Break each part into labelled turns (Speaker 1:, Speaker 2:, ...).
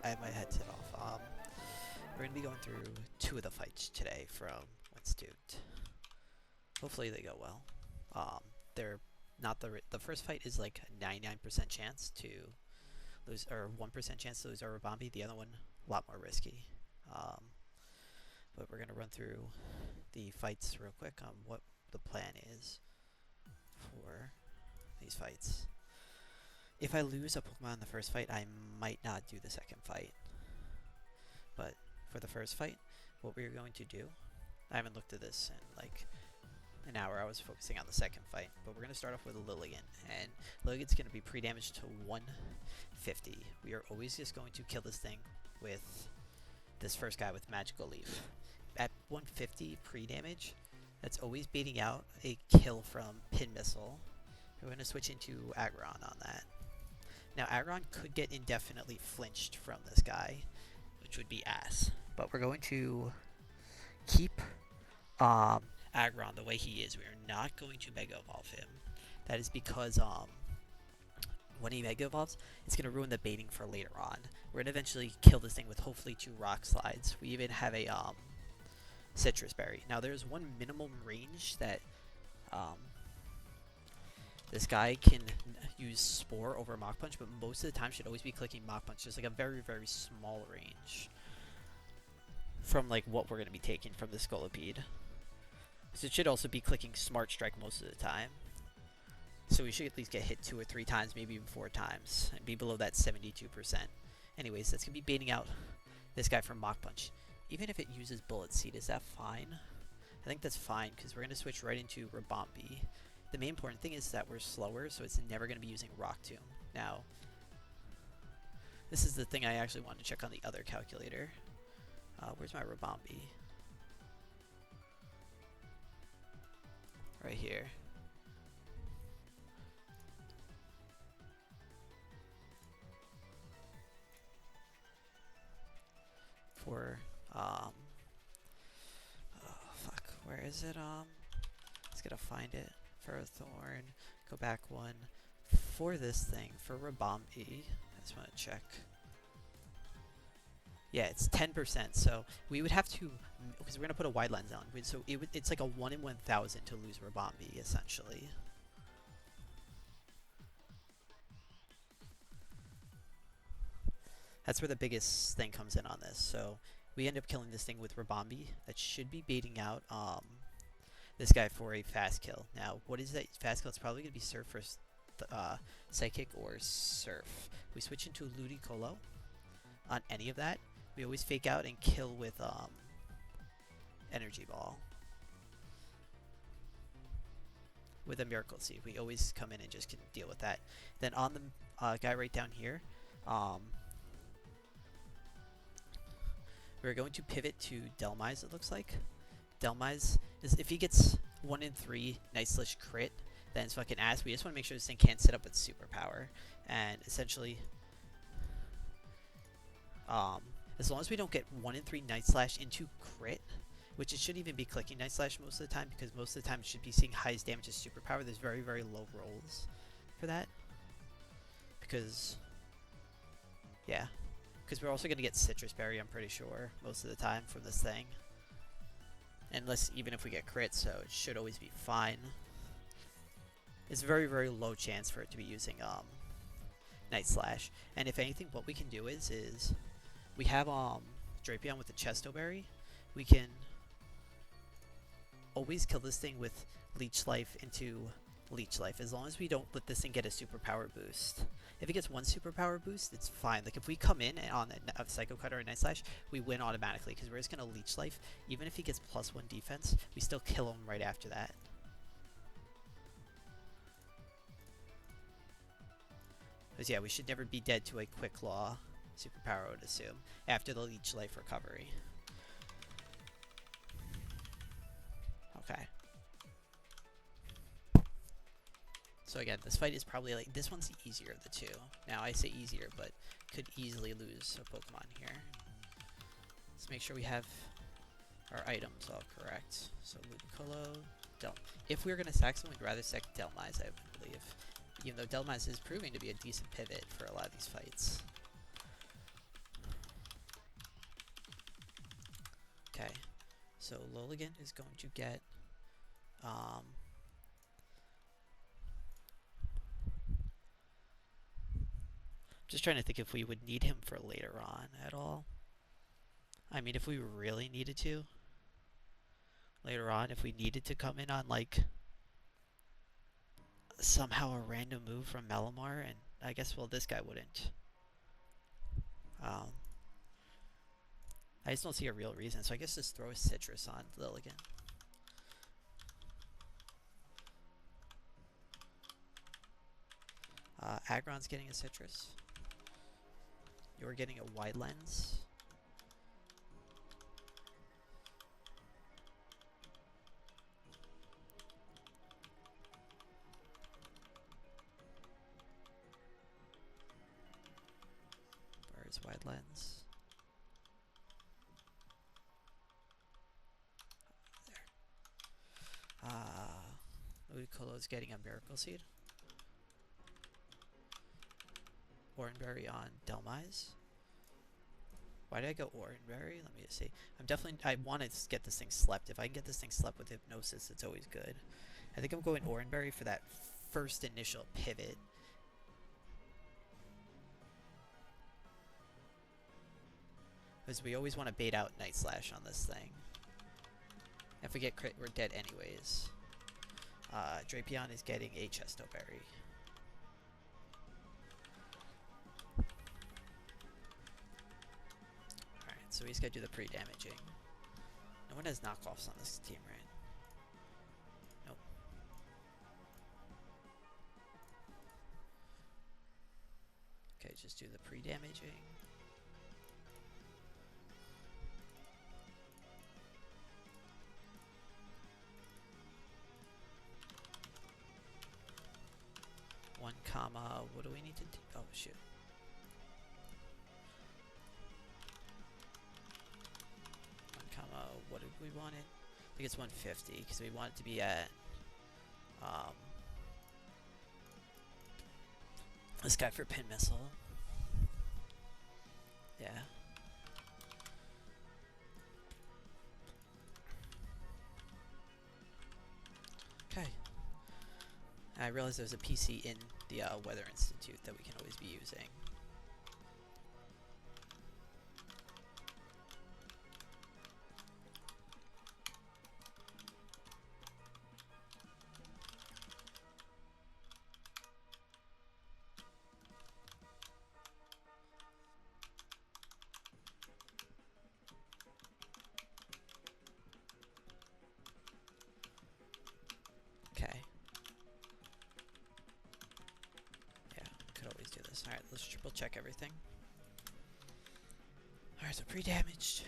Speaker 1: I had my headset off. We're gonna be going through 2 of the fights today from What's Duped. Hopefully they go well. They're not the first fight is like a 99% chance to lose, or 1% chance to lose Urabombi. The other one, a lot more risky. But we're gonna run through the fights real quick on what the plan is for these fights. If I lose a Pokemon in the first fight, I might not do the second fight. But for the first fight, what we're going to do, I haven't looked at this in like an hour. I was focusing on the second fight, but we're going to start off with a Lilligant, and Lilligant's going to be pre-damaged to 150. We are always just going to kill this thing with this first guy with Magical Leaf. At 150 pre-damage, that's always baiting out a kill from Pin Missile. We're going to switch into Aggron on that. Now Aggron could get indefinitely flinched from this guy, which would be ass. But we're going to keep Aggron the way he is. We are not going to Mega Evolve him. That is because when he Mega Evolves, it's going to ruin the baiting for later on. We're going to eventually kill this thing with hopefully 2 Rock Slides. We even have a Citrus Berry. Now there's one minimum range that this guy can use Spore over Mach Punch, but most of the time should always be clicking Mach Punch. There's like a very, very small range from like what we're going to be taking from the Scolipede. So it should also be clicking Smart Strike most of the time. So we should at least get hit 2 or 3 times, maybe even 4 times, and be below that 72%. Anyways, that's going to be baiting out this guy from Mach Punch. Even if it uses Bullet Seed, is that fine? I think that's fine, because we're going to switch right into Rabombi. The main important thing is that we're slower, so it's never going to be using Rock Tomb. Now, this is the thing I actually wanted to check on the other calculator. Where's my Rabombi? Right here. For, oh, fuck, where is it? Let's gotta find it. For a Thorn, go back 1. For this thing, for Rabombi, I just want to check. Yeah, it's 10%, so we would have to, because we're going to put a wide lens on, so it's like a 1 in 1,000 to lose Rabombi, essentially. That's where the biggest thing comes in on this. So we end up killing this thing with Rabombi. That should be baiting out this guy for a fast kill. Now, what is that fast kill? It's probably going to be Surf for Psychic or Surf. We switch into Ludicolo on any of that. We always fake out and kill with Energy Ball. With a Miracle Seed. We always come in and just can deal with that. Then on the guy right down here, we're going to pivot to Delmise, it looks like. Delmise is, if he gets 1 in 3 Night Slash crit, then it's fucking ass. We just want to make sure this thing can't sit up with Superpower. And essentially, as long as we don't get 1 in 3 Night Slash into crit, which it shouldn't even be clicking Night Slash most of the time, because most of the time it should be seeing highest damage as Superpower. There's very, very low rolls for that. Because, yeah. Because we're also going to get Citrus Berry, I'm pretty sure, most of the time from this thing. Unless, even if we get crit, so it should always be fine. It's very, very low chance for it to be using Night Slash. And if anything, what we can do is we have Drapion with the Chesto Berry. We can always kill this thing with Leech Life into Leech Life, as long as we don't let this thing get a superpower boost. If it gets 1 superpower boost, it's fine. Like, if we come in on a Psycho Cut or a Night Slash, we win automatically, because we're just going to Leech Life. Even if he gets +1 defense, we still kill him right after that. Because, yeah, we should never be dead to a Quick Claw superpower, I would assume, after the Leech Life recovery. Okay. So again, this fight is probably like, this one's the easier of the 2. Now I say easier, but could easily lose a Pokemon here. Let's make sure we have our items all correct. So Ludicolo, if we were going to sack someone, we'd rather sack Delmise, I believe. Even though Delmise is proving to be a decent pivot for a lot of these fights. So Loligan is going to get just trying to think if we would need him for later on at all. I mean, if we really needed to later on, if we needed to come in on like somehow a random move from Malamar, and I guess, well, this guy wouldn't. I just don't see a real reason, so I guess just throw a Citrus on Lilligan. Aggron's getting a Citrus. You're getting a Wide Lens. Where's Wide Lens? There. Ludicolo's getting a Miracle Seed. Oranberry on Delmise. Why did I go Oranberry? Let me just see. I want to get this thing slept. If I can get this thing slept with Hypnosis, it's always good. I think I'm going Oranberry for that first initial pivot. Because we always want to bait out Night Slash on this thing. If we get crit, we're dead anyways. Drapion is getting a Chesto Berry. Alright, so he's got to do the pre-damaging. No one has knockoffs on this team, right? Nope. Okay, just do the pre-damaging. One comma, what do we need to do? Oh, shoot. One comma, what did we want it? I think it's 150, because we want it to be at, this guy for Pin Missile. Yeah. Okay. I realized there's a PC in the Weather Institute that we can always be using. Okay. Always do this. Alright, let's triple check everything. Alright, so pre-damaged.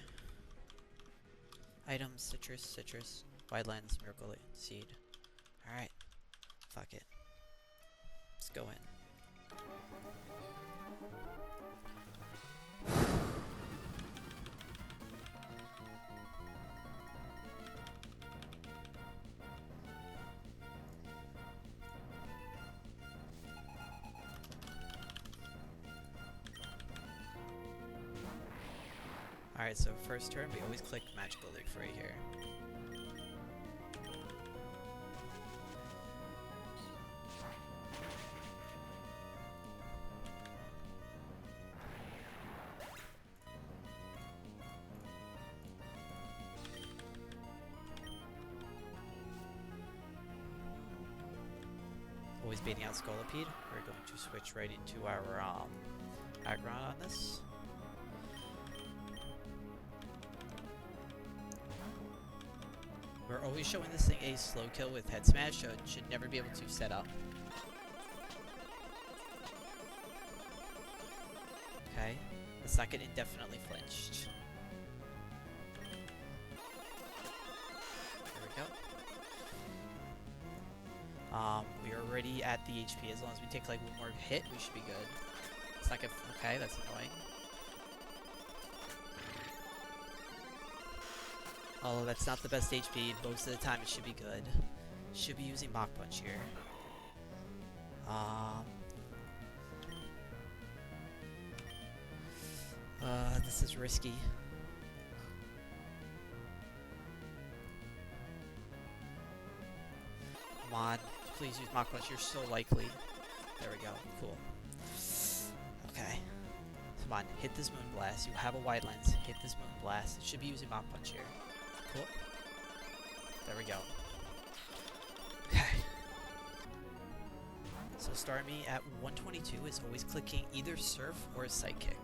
Speaker 1: Items, Citrus, Wide Lens, Miracle Seed. Alright. Fuck it. Let's go in. Alright, so first turn, we always click Magical Leaf right here. Always baiting out Scolipede. We're going to switch right into our Aggron on this. We're always showing this thing a slow kill with Head Smash, so it should never be able to set up. Okay, let's not get indefinitely flinched. There we go. We are already at the HP. As long as we take like one more hit, we should be good. It's like okay, that's annoying. Oh, that's not the best HP. Most of the time it should be good. Should be using Mach Punch here. This is risky. on. Please use Mach Punch. You're so likely. There we go. Cool. Okay. Come on. Hit this Moon Blast. You have a wide lens. Hit this Moon Blast. It should be using Mach Punch here. Cool. There we go. Okay. So Starmie at 122 is always clicking either Surf or Psychic.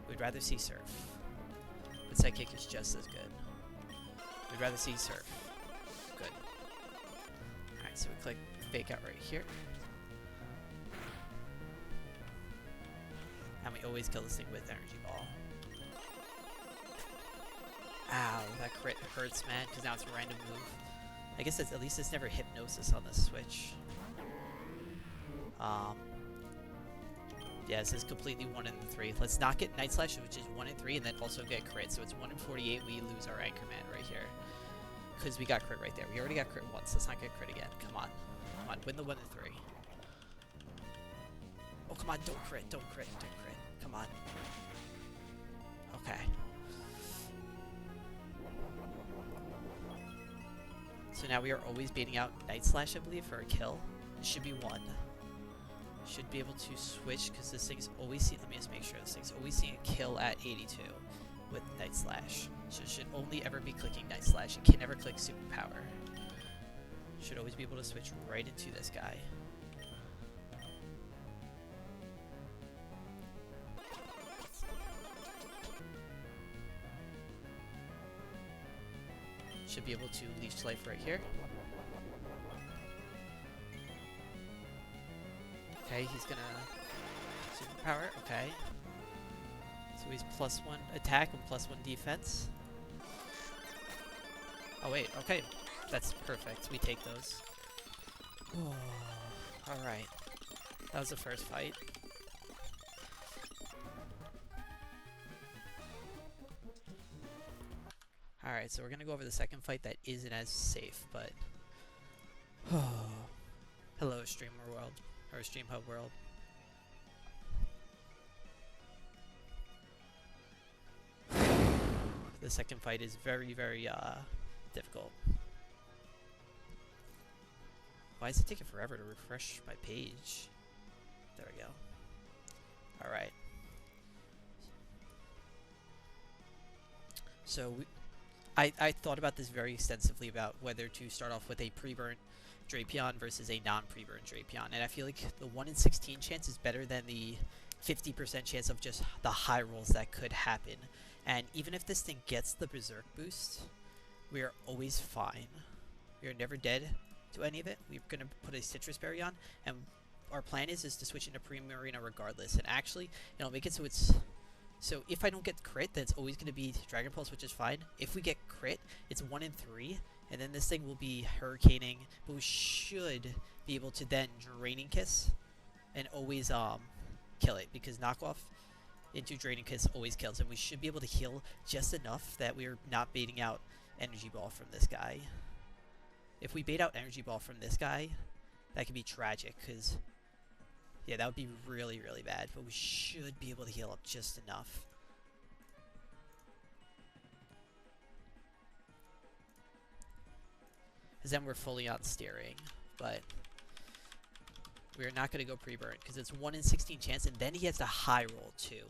Speaker 1: We'd rather see Surf. But Psychic is just as good. We'd rather see Surf. Good. Alright, so we click Fake Out right here. And we always kill this thing with Energy Ball. Ow, that crit hurts, man, because now it's a random move. I guess at least it's never Hypnosis on this switch. Yeah, this is completely 1 in 3. Let's not get Night Slash, which is 1 in 3, and then also get crit. So it's 1 in 48, we lose our Anchorman right here. Because we got crit right there. We already got crit once, let's not get crit again. Come on. Come on, win the 1 in 3. Oh, come on, don't crit, don't crit, don't crit. Come on. Okay. So now we are always baiting out Night Slash, I believe, for a kill. It should be 1. Should be able to switch, because this thing's always let me just make sure this thing's always seeing a kill at 82 with Night Slash. So it should only ever be clicking Night Slash. It can never click Superpower. Should always be able to switch right into this guy. Should be able to Leech Life right here. Okay, he's gonna Superpower, okay. So he's +1 attack and +1 defense. Oh wait, okay. That's perfect. We take those. Oh, alright. That was the first fight. Alright, so we're gonna go over the second fight that isn't as safe, but... Hello, Streamer World. Or Stream Hub World. The second fight is very, very, difficult. Why is it taking forever to refresh my page? There we go. Alright. So, I thought about this very extensively about whether to start off with a pre-burnt Drapion versus a non-pre-burnt Drapion, and I feel like the 1 in 16 chance is better than the 50% chance of just the high rolls that could happen. And even if this thing gets the Berserk boost, we are always fine. We are never dead to any of it. We're going to put a Citrus Berry on, and our plan is to switch into Primarina regardless. And actually, it'll make it so it's... So if I don't get crit, then it's always going to be Dragon Pulse, which is fine. If we get crit, it's 1 in 3, and then this thing will be Hurricaning, but we should be able to then Draining Kiss and always kill it, because knockoff into Draining Kiss always kills, and we should be able to heal just enough that we're not baiting out Energy Ball from this guy. If we bait out Energy Ball from this guy, that could be tragic, because... yeah, that would be really, really bad, but we should be able to heal up just enough. Because then we're fully on steering, but we're not going to go pre-burn, because it's 1 in 16 chance, and then he has the high roll too.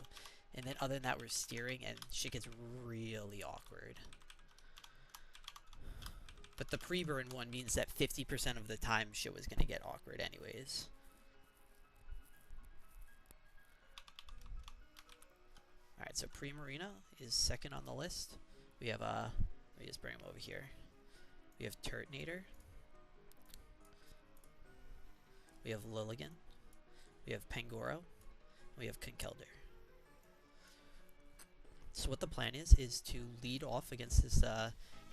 Speaker 1: And then other than that, we're steering, and shit gets really awkward. But the pre-burn one means that 50% of the time shit was going to get awkward anyways. Alright, so Primarina is second on the list. We have, let me just bring him over here. We have Turtonator. We have Lilligan. We have Pangoro. We have Conkeldurr. So what the plan is to lead off against this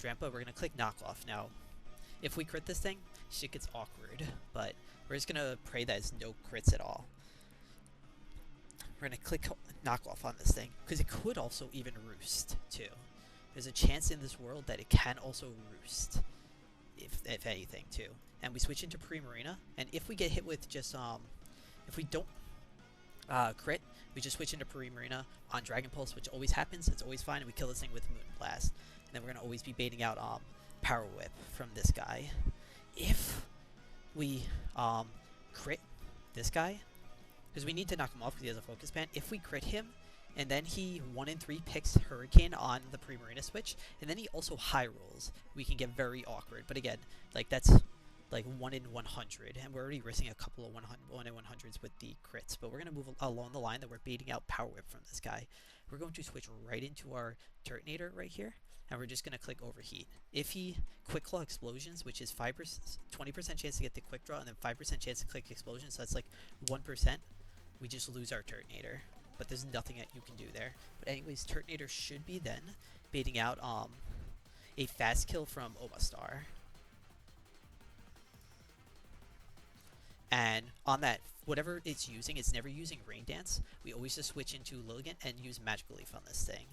Speaker 1: Drampa. We're going to click Knockoff. Now, if we crit this thing, shit gets awkward. But we're just going to pray that it's no crits at all. We're going to click Knockoff on this thing, because it could also even roost, too. There's a chance in this world that it can also roost, if anything, too. And we switch into Primarina, and if we get hit with just, if we don't crit, we just switch into Primarina on Dragon Pulse, which always happens, it's always fine, and we kill this thing with Moon Blast. And then we're going to always be baiting out Power Whip from this guy. If we crit this guy, because we need to knock him off because he has a focus band. If we crit him, and then he 1 in 3 picks Hurricane on the Primarina switch, and then he also high rolls, we can get very awkward. But again, like that's like 1 in 100, and we're already risking a couple of 1 in 100s with the crits. But we're going to move along the line that we're baiting out Power Whip from this guy. We're going to switch right into our Turtonator right here, and we're just going to click Overheat. If he Quick Claw Explosions, which is 20% chance to get the Quick Draw, and then 5% chance to click Explosion, so that's like 1%, we just lose our Turtonator. But there's nothing that you can do there. But anyways, Turtonator should be then baiting out a fast kill from Omastar. And on that, whatever it's using, it's never using Rain Dance. We always just switch into Lilligant and use Magical Leaf on this thing.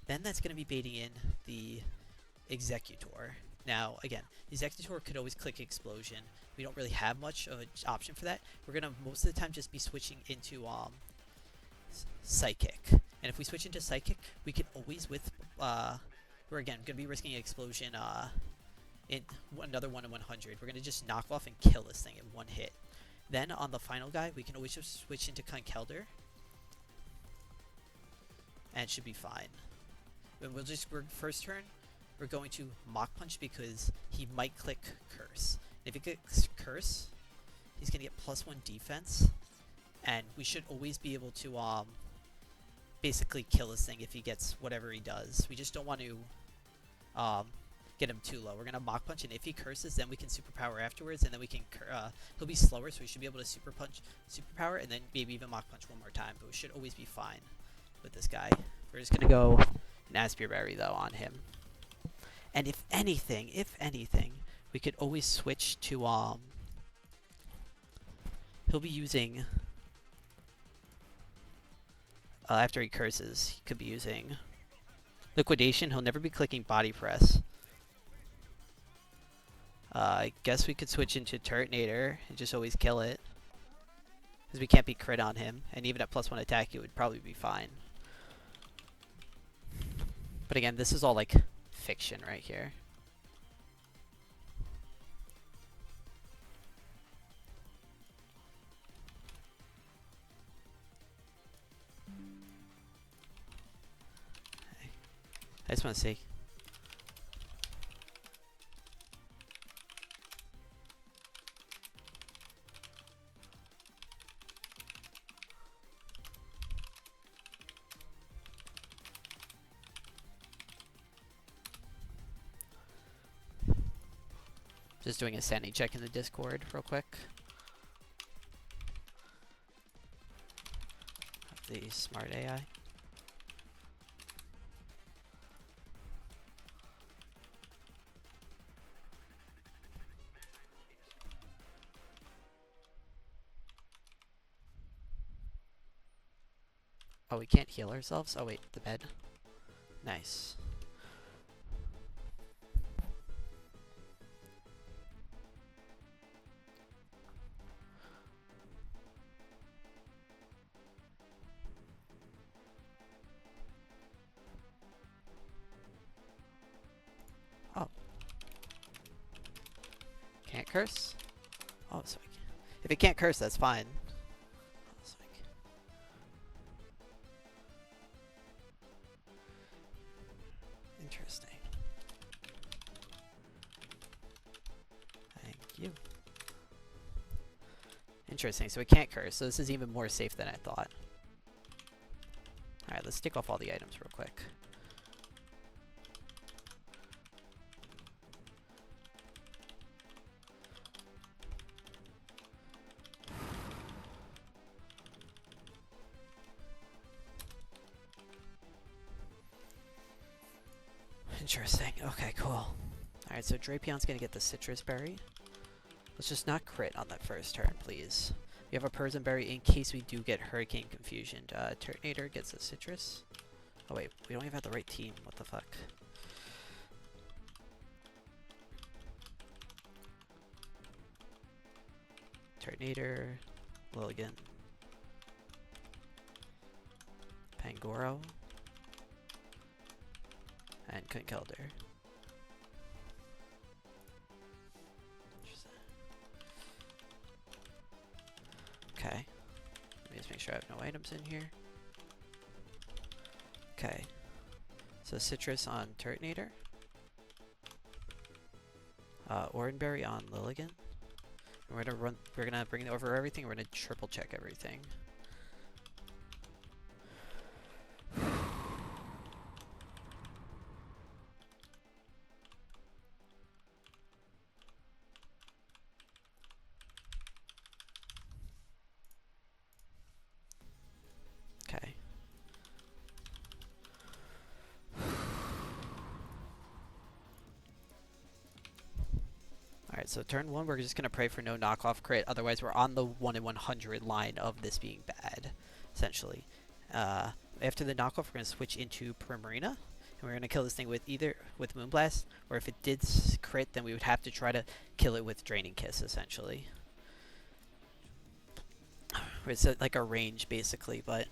Speaker 1: Then that's going to be baiting in the Executor. Now, again, the Executor could always click Explosion. We don't really have much of an option for that. We're going to most of the time just be switching into Psychic. And if we switch into Psychic, we can always we're again going to be risking an Explosion in another 1 in 100. We're going to just knock off and kill this thing in one hit. Then on the final guy, we can always just switch into Conkeldurr, and it should be fine. And first turn, we're going to Mach Punch because he might click Curse. If he clicks Curse, he's going to get +1 defense, and we should always be able to basically kill this thing if he gets whatever he does. We just don't want to get him too low. We're going to Mach Punch, and if he curses, then we can Superpower afterwards, and then we can he'll be slower, so we should be able to Superpower, and then maybe even Mach Punch one more time, but we should always be fine with this guy. We're just going to go an Aspire Berry, though, on him. And if anything, we could always switch to, he'll be using, after he curses, he could be using Liquidation. He'll never be clicking Body Press. I guess we could switch into Turtonator and just always kill it, because we can't be crit on him, and even at +1 attack, it would probably be fine. But again, this is all like fiction right here. I just want to see. Just doing a sanity check in the Discord real quick. The smart AI. Oh, we can't heal ourselves? Oh wait, the bed. Nice. Oh. Can't curse? Oh, so if it can't curse, that's fine. Interesting. Thank you. Interesting, so it can't curse, so this is even more safe than I thought. Alright, let's take off all the items real quick. Interesting. Okay, cool. Alright, so Drapion's gonna get the Citrus Berry. Let's just not crit on that first turn, please. We have a Persian Berry in case we do get Hurricane Confusion. Turtonator gets a Citrus. Oh wait, we don't even have the right team. What the fuck? Turtonator, Lilligant, Pangoro, and Conkeldurr. Okay. Let me just make sure I have no items in here. Okay. So Citrus on Turtonator. Oranberry on Lilligan. And we're gonna bring over everything, we're gonna triple check everything. Okay. Alright, so turn 1, we're just going to pray for no knockoff crit. Otherwise, we're on the 1 in 100 line of this being bad, essentially. After the knockoff, we're going to switch into Primarina. And we're going to kill this thing with either with Moonblast, or if it did crit, then we would have to try to kill it with Draining Kiss, essentially. It's like a range, basically, but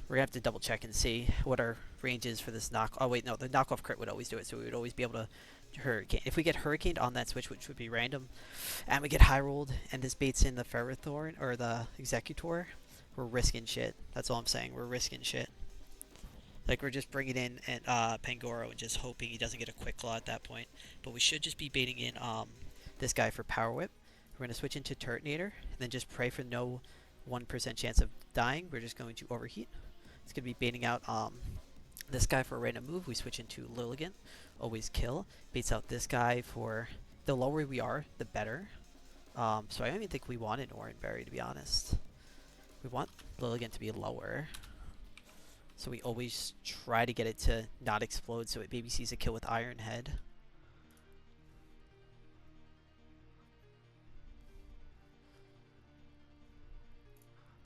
Speaker 1: we're going to have to double check and see what our range is for this knock. Oh, wait, no, the knockoff crit would always do it, so we would always be able to Hurricane. If we get Hurricaned on that switch, which would be random, and we get high rolled, and this baits in the Ferrothorn or the Executor, we're risking shit. That's all I'm saying. We're risking shit. Like, we're just bringing in Pangoro and just hoping he doesn't get a quick claw at that point. But we should just be baiting in this guy for Power Whip. We're going to switch into Turtonator, and then just pray for no 1% chance of dying. We're just going to Overheat. It's going to be baiting out this guy for a random move. We switch into Lilligan. Always kill. Baits out this guy for... The lower we are, the better. So I don't even think we want an Oranberry, to be honest. We want Lilligan to be lower. So we always try to get it to not explode so it maybe sees a kill with Iron Head.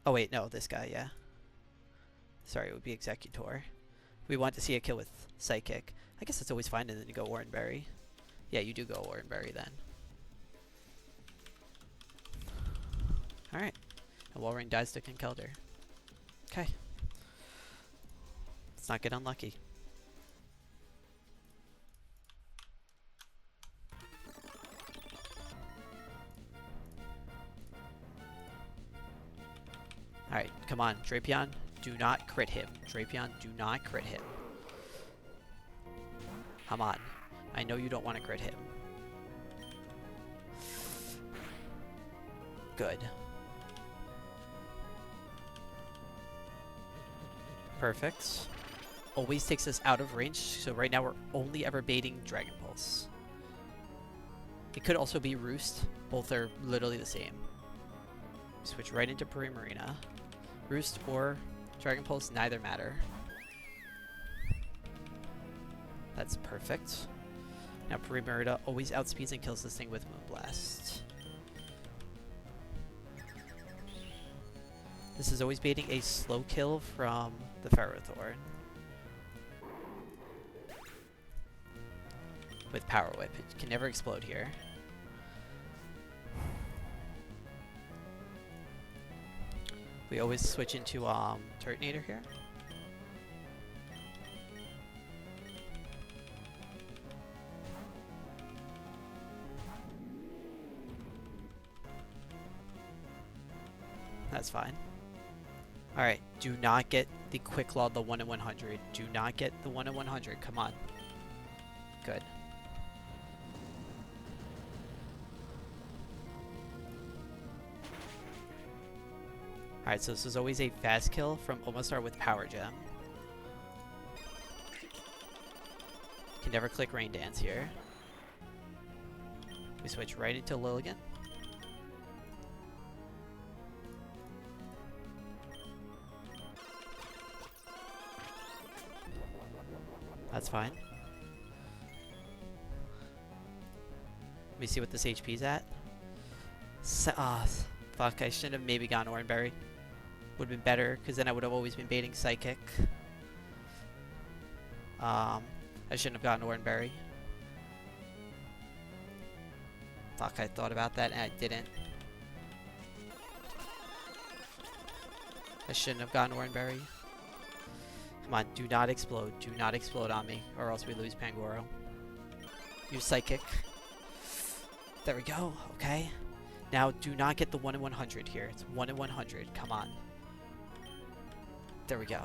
Speaker 1: Oh wait, no, this guy, yeah. Sorry, it would be Executor. We want to see a kill with Psychic. I guess it's always fine, and then you go Oranberry. Yeah, you do go Oranberry then. Alright. And Walrein dies to Conkeldurr. Okay. Let's not get unlucky. Alright, come on, Drapion. Do not crit him. Drapion, do not crit him. Come on. I know you don't want to crit him. Good. Perfect. Always takes us out of range, so right now we're only ever baiting Dragon Pulse. It could also be Roost. Both are literally the same. Switch right into Primarina. Roost or Dragon Pulse, neither matter. That's perfect. Now Primarina always outspeeds and kills this thing with Moonblast. This is always baiting a slow kill from the Ferrothorn. With Power Whip. It can never explode here. We always switch into Turtonator here. That's fine. Alright, do not get the Quick Claw, the 1 in 100. Do not get the 1 in 100. Come on. Good. Alright, so this is always a fast kill from Omastar with Power Gem. Can never click Rain Dance here. We switch right into Lilligan. That's fine. Let me see what this HP's at. Fuck, I should have maybe gone Oranberry. Would have been better, because then I would have always been baiting Psychic. I shouldn't have gotten Oranberry. Fuck, I thought about that and I didn't. I shouldn't have gotten Oranberry. Come on, do not explode. Do not explode on me, or else we lose Pangoro. Use Psychic. There we go, okay. Now, do not get the 1 in 100 here. It's 1 in 100. Come on. There we go.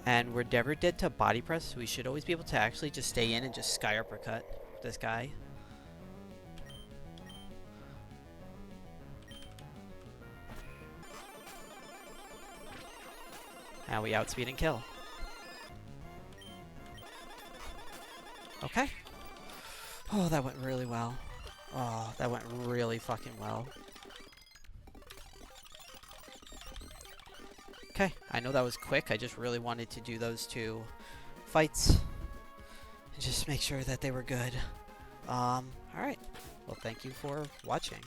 Speaker 1: And we're never dead to body press, so we should always be able to actually just stay in and just sky uppercut this guy. And we outspeed and kill. Okay. Oh, that went really well. Oh, that went really fucking well. Okay, I know that was quick. I just really wanted to do those 2 fights. And just make sure that they were good. Alright. Well, thank you for watching.